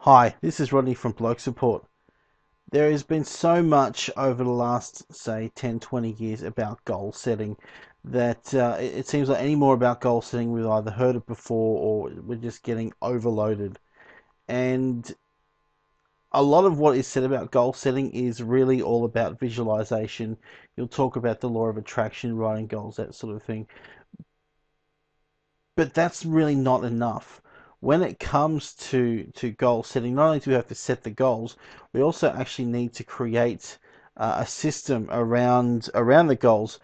Hi, this is Rodney from Bloke Support. There has been so much over the last, say, 10, 20 years about goal setting that it seems like any more about goal setting we've either heard it before or we're just getting overloaded. And a lot of what is said about goal setting is really all about visualization. You'll talk about the law of attraction, writing goals, that sort of thing. But that's really not enough. When it comes to goal setting, not only do we have to set the goals, we also actually need to create a system around the goals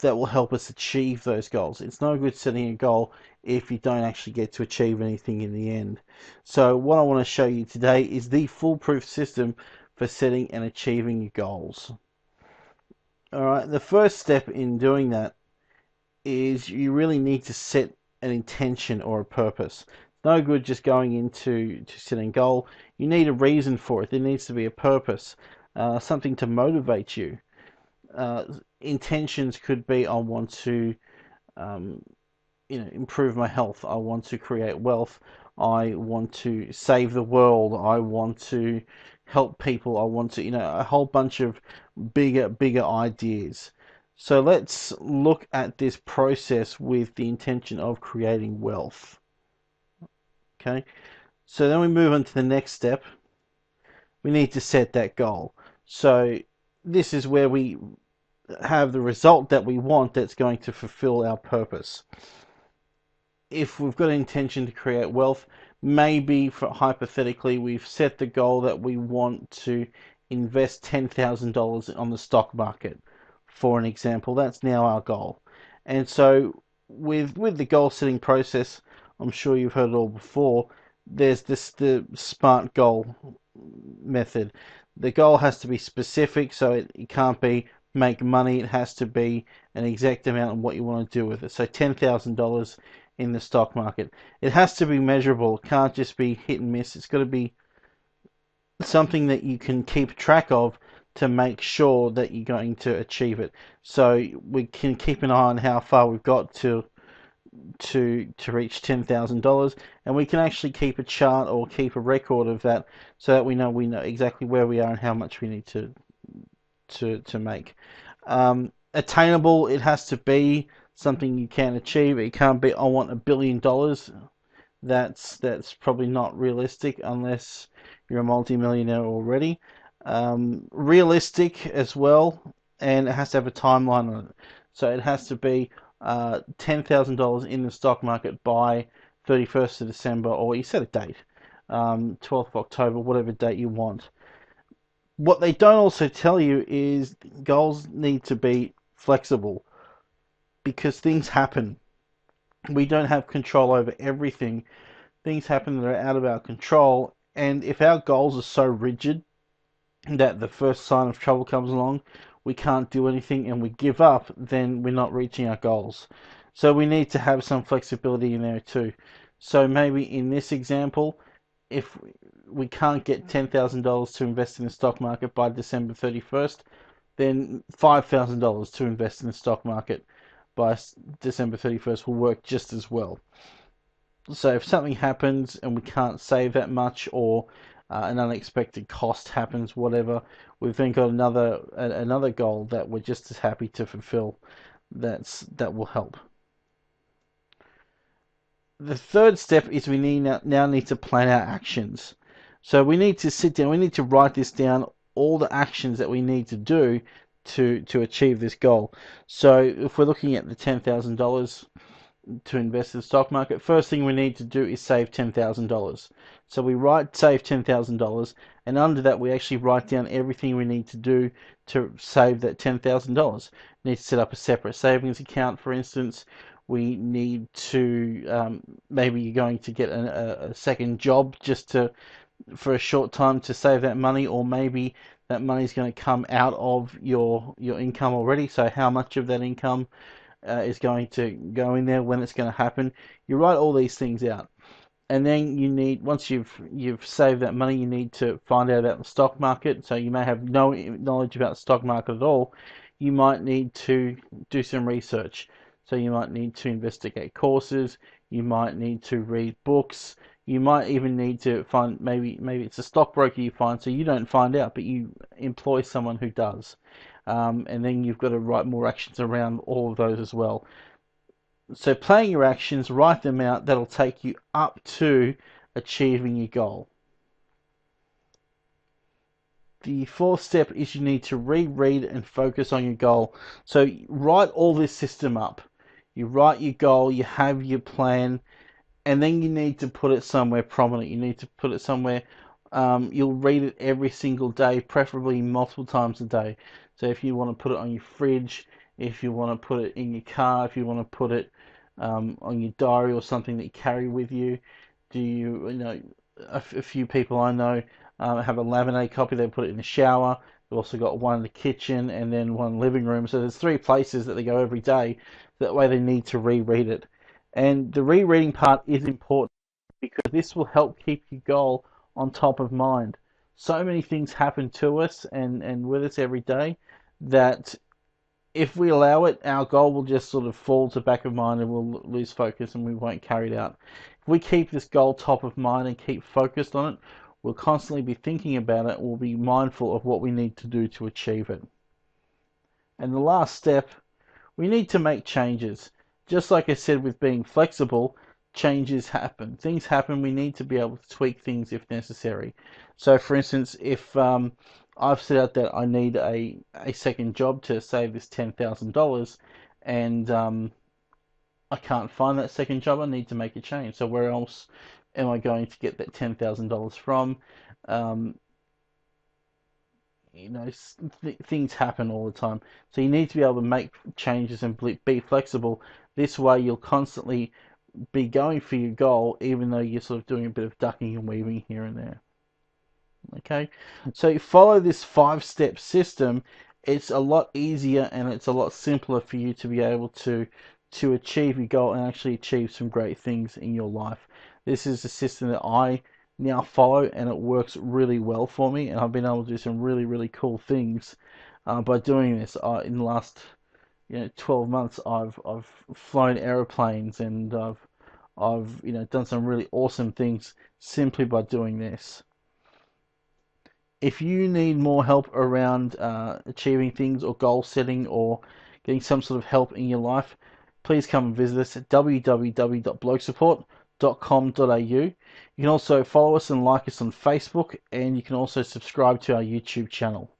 that will help us achieve those goals. It's no good setting a goal if you don't actually get to achieve anything in the end. So what I want to show you today is the foolproof system for setting and achieving your goals. All right, the first step in doing that is you really need to set an intention or a purpose. No good just going into setting a goal. You need a reason for it. There needs to be a purpose, something to motivate you. Uh, Intentions could be I want to, um, improve my health. I want to create wealth. I want to save the world. I want to help people. I want to, a whole bunch of bigger ideas. So let's look at this process with the intention of creating wealth. Okay. So then we move on to the next step. We need to set that goal. So this is where we have the result that we want that's going to fulfill our purpose. If we've got an intention to create wealth, maybe hypothetically we've set the goal that we want to invest $10,000 on the stock market, for an example. That's now our goal. And so with the goal setting process, I'm sure you've heard it all before. There's the SMART goal method. The goal has to be specific, so it can't be make money. It has to be an exact amount of what you want to do with it. So $10,000 in the stock market. It has to be measurable. It can't just be hit and miss. It's got to be something that you can keep track of to make sure that you're going to achieve it. So we can keep an eye on how far we've got to reach $10,000, and we can actually keep a chart or keep a record of that so that we know exactly where we are and how much we need to make. Attainable, it has to be something you can achieve. It can't be I want $1 billion. That's probably not realistic unless you're a multimillionaire already. Realistic as well, and it has to have a timeline on it. So it has to be $10,000 in the stock market by 31st of December, or you set a date, 12th of October, whatever date you want. What they don't also tell you is goals need to be flexible because things happen. We don't have control over everything. Things happen that are out of our control, and if our goals are so rigid that the first sign of trouble comes along, we can't do anything and we give up, then we're not reaching our goals. So we need to have some flexibility in there too. So maybe in this example, if we can't get $10,000 to invest in the stock market by December 31st, then $5,000 to invest in the stock market by December 31st will work just as well. So if something happens and we can't save that much, or an unexpected cost happens, whatever, we've then got another goal that we're just as happy to fulfill. That will help. The third step is we now need to plan our actions. So we need to sit down. We need to write this down. All the actions that we need to do to achieve this goal. So if we're looking at the $10,000 to invest in the stock market, first thing we need to do is save $10,000. So we save $10,000, and under that we actually write down everything we need to do to save that $10,000. We need to set up a separate savings account, for instance. We need to maybe you're going to get a second job just for a short time to save that money, or maybe that money is going to come out of your income already. So how much of that income is going to go in there, when it's going to happen. You write all these things out, and then once you've saved that money, you need to find out about the stock market. So you may have no knowledge about the stock market at all. You might need to do some research. So you might need to investigate courses. You might need to read books. You might even need to find, maybe it's a stockbroker you find, so you don't find out, but you employ someone who does. And then you've got to write more actions around all of those as well. So planning your actions, write them out. That'll take you up to achieving your goal. The fourth step is you need to reread and focus on your goal. So write all this system up. You write your goal, you have your plan, and then you need to put it somewhere prominent. You need to put it somewhere. You'll read it every single day, preferably multiple times a day. So if you want to put it on your fridge, if you want to put it in your car, if you want to put it on your diary or something that you carry with you, a few people I know have a laminate copy. They put it in the shower. They've also got one in the kitchen and then one in the living room. So there's 3 places that they go every day. That way they need to reread it. And the rereading part is important because this will help keep your goal on top of mind. So many things happen to us and with us every day that if we allow it, our goal will just sort of fall to back of mind and we'll lose focus and we won't carry it out. If we keep this goal top of mind and keep focused on it, we'll constantly be thinking about it. We'll be mindful of what we need to do to achieve it. And the last step, we need to make changes. Just like I said with being flexible, changes happen. Things happen. We need to be able to tweak things if necessary. So, for instance, if I've set out that I need a second job to save this $10,000 and I can't find that second job, I need to make a change. So where else am I going to get that $10,000 from? Um, things happen all the time. So you need to be able to make changes and be flexible. This way you'll constantly be going for your goal, even though you're sort of doing a bit of ducking and weaving here and there. Okay, so you follow this 5-step system. It's a lot easier and it's a lot simpler for you to be able to achieve your goal and actually achieve some great things in your life. This is a system that I now follow and it works really well for me, and I've been able to do some really cool things by doing this. In the last 12 months, I've flown aeroplanes and I've done some really awesome things simply by doing this. If you need more help around achieving things or goal setting or getting some sort of help in your life, please come and visit us at www.blokesupport.com.au. You can also follow us and like us on Facebook, and you can also subscribe to our YouTube channel.